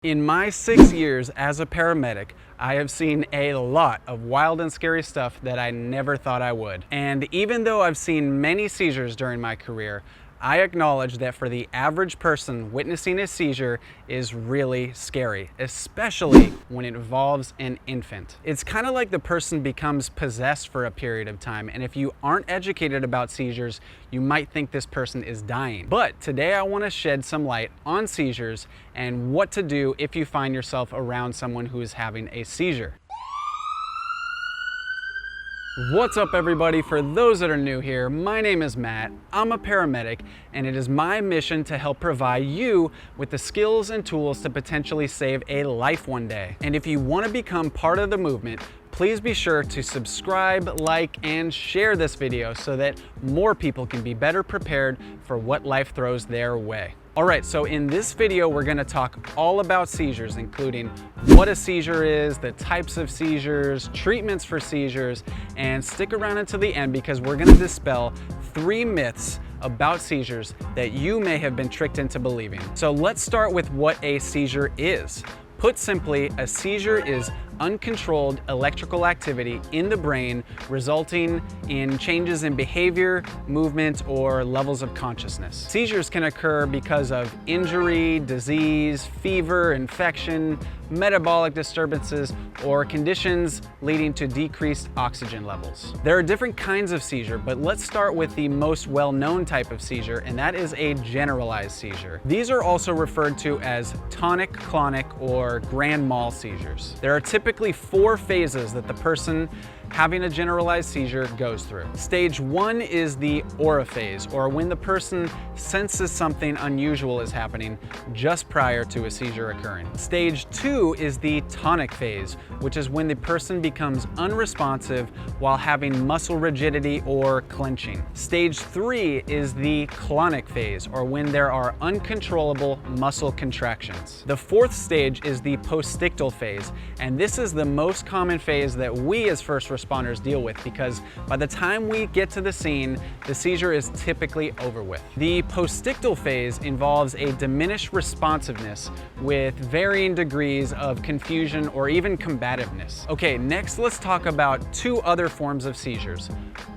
In my 6 years as a paramedic, I have seen a lot of wild and scary stuff that I never thought I would. And even though I've seen many seizures during my career, I acknowledge that for the average person, witnessing a seizure is really scary, especially when it involves an infant. It's kind of like the person becomes possessed for a period of time, and if you aren't educated about seizures, you might think this person is dying. But today I want to shed some light on seizures and what to do if you find yourself around someone who is having a seizure. What's up everybody? For those that are new here, my name is Matt, I'm a paramedic, and it is my mission to help provide you with the skills and tools to potentially save a life one day. And if you want to become part of the movement, please be sure to subscribe, like, and share this video so that more people can be better prepared for what life throws their way. Alright, so in this video we're going to talk all about seizures, including what a seizure is, the types of seizures, treatments for seizures, and stick around until the end because we're going to dispel 3 myths about seizures that you may have been tricked into believing. So let's start with what a seizure is. Put simply, a seizure is uncontrolled electrical activity in the brain resulting in changes in behavior, movement, or levels of consciousness. Seizures can occur because of injury, disease, fever, infection, metabolic disturbances, or conditions leading to decreased oxygen levels. There are different kinds of seizure, but let's start with the most well-known type of seizure, and that is a generalized seizure. These are also referred to as tonic-clonic or grand mal seizures. There are typically 4 phases that the person having a generalized seizure goes through. Stage 1 is the aura phase, or when the person senses something unusual is happening just prior to a seizure occurring. Stage 2 is the tonic phase, which is when the person becomes unresponsive while having muscle rigidity or clenching. Stage 3 is the clonic phase, or when there are uncontrollable muscle contractions. The 4th stage is the postictal phase, and this is the most common phase that we as first responders deal with because by the time we get to the scene, the seizure is typically over with. The postictal phase involves a diminished responsiveness with varying degrees of confusion or even combativeness. Okay, next let's talk about 2 other forms of seizures: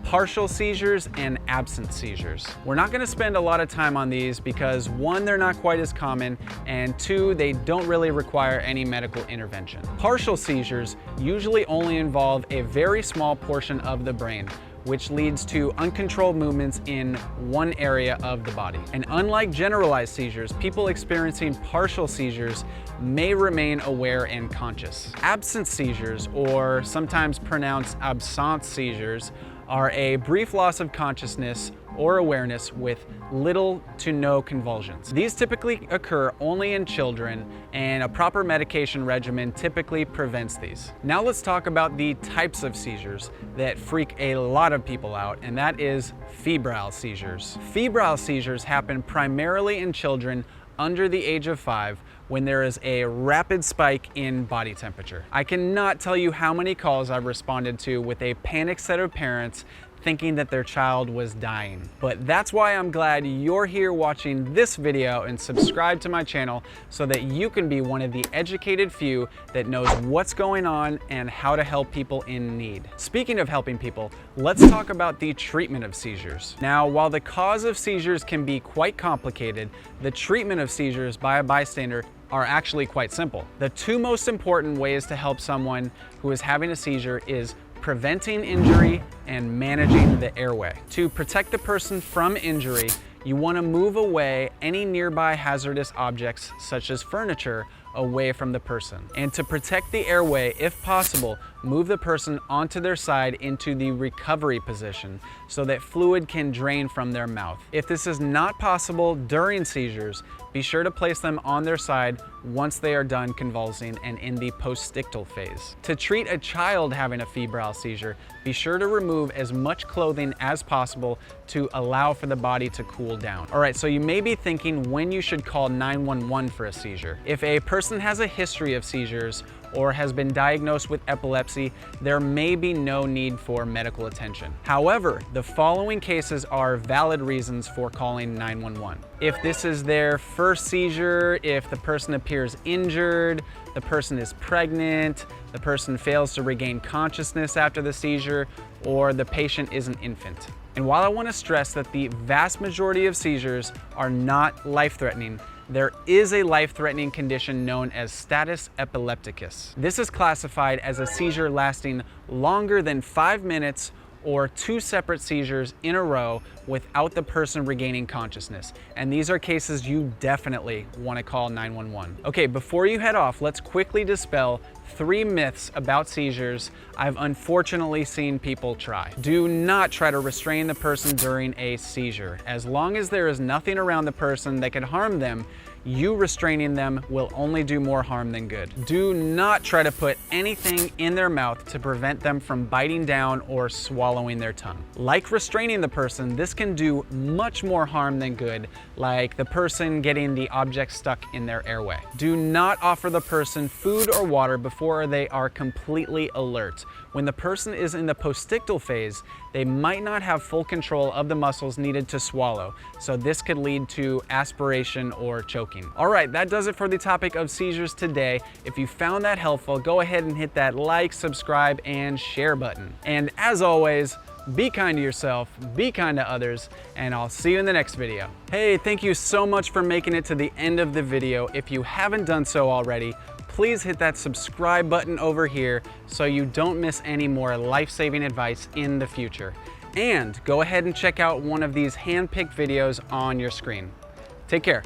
partial seizures and absent seizures. We're not going to spend a lot of time on these because 1, they're not quite as common, and 2, they don't really require any medical intervention. Partial seizures usually only involve a very small portion of the brain, which leads to uncontrolled movements in one area of the body. And unlike generalized seizures, people experiencing partial seizures may remain aware and conscious. Absent seizures, or sometimes pronounced absence seizures, are a brief loss of consciousness or awareness with little to no convulsions. These typically occur only in children, and a proper medication regimen typically prevents these. Now let's talk about the types of seizures that freak a lot of people out, and that is febrile seizures. Febrile seizures happen primarily in children under the age of 5 when there is a rapid spike in body temperature. I cannot tell you how many calls I've responded to with a panicked set of parents thinking that their child was dying. But that's why I'm glad you're here watching this video and subscribe to my channel so that you can be one of the educated few that knows what's going on and how to help people in need. Speaking of helping people, let's talk about the treatment of seizures. Now, while the cause of seizures can be quite complicated, the treatment of seizures by a bystander are actually quite simple. The 2 most important ways to help someone who is having a seizure is preventing injury and managing the airway. To protect the person from injury, you want to move away any nearby hazardous objects such as furniture away from the person. And to protect the airway, if possible, move the person onto their side into the recovery position so that fluid can drain from their mouth. If this is not possible during seizures, be sure to place them on their side once they are done convulsing and in the postictal phase. To treat a child having a febrile seizure, be sure to remove as much clothing as possible to allow for the body to cool down. Alright, so you may be thinking when you should call 911 for a seizure. If a person has a history of seizures or has been diagnosed with epilepsy, there may be no need for medical attention. However, the following cases are valid reasons for calling 911. If this is their first seizure, if the person appears injured, the person is pregnant, the person fails to regain consciousness after the seizure, or the patient is an infant. And while I want to stress that the vast majority of seizures are not life-threatening, there is a life-threatening condition known as status epilepticus. This is classified as a seizure lasting longer than 5 minutes or 2 separate seizures in a row without the person regaining consciousness. And these are cases you definitely want to call 911. Okay, before you head off, let's quickly dispel 3 myths about seizures I've unfortunately seen people try. Do not try to restrain the person during a seizure. As long as there is nothing around the person that could harm them, you restraining them will only do more harm than good. Do not try to put anything in their mouth to prevent them from biting down or swallowing their tongue. Like restraining the person, this can do much more harm than good, like the person getting the object stuck in their airway. Do not offer the person food or water before they are completely alert. When the person is in the postictal phase, they might not have full control of the muscles needed to swallow, so this could lead to aspiration or choking. All right, that does it for the topic of seizures today. If you found that helpful, go ahead and hit that like, subscribe, and share button. And as always, be kind to yourself, be kind to others, and I'll see you in the next video. Hey, thank you so much for making it to the end of the video. If you haven't done so already, please hit that subscribe button over here so you don't miss any more life-saving advice in the future. And go ahead and check out one of these hand-picked videos on your screen. Take care.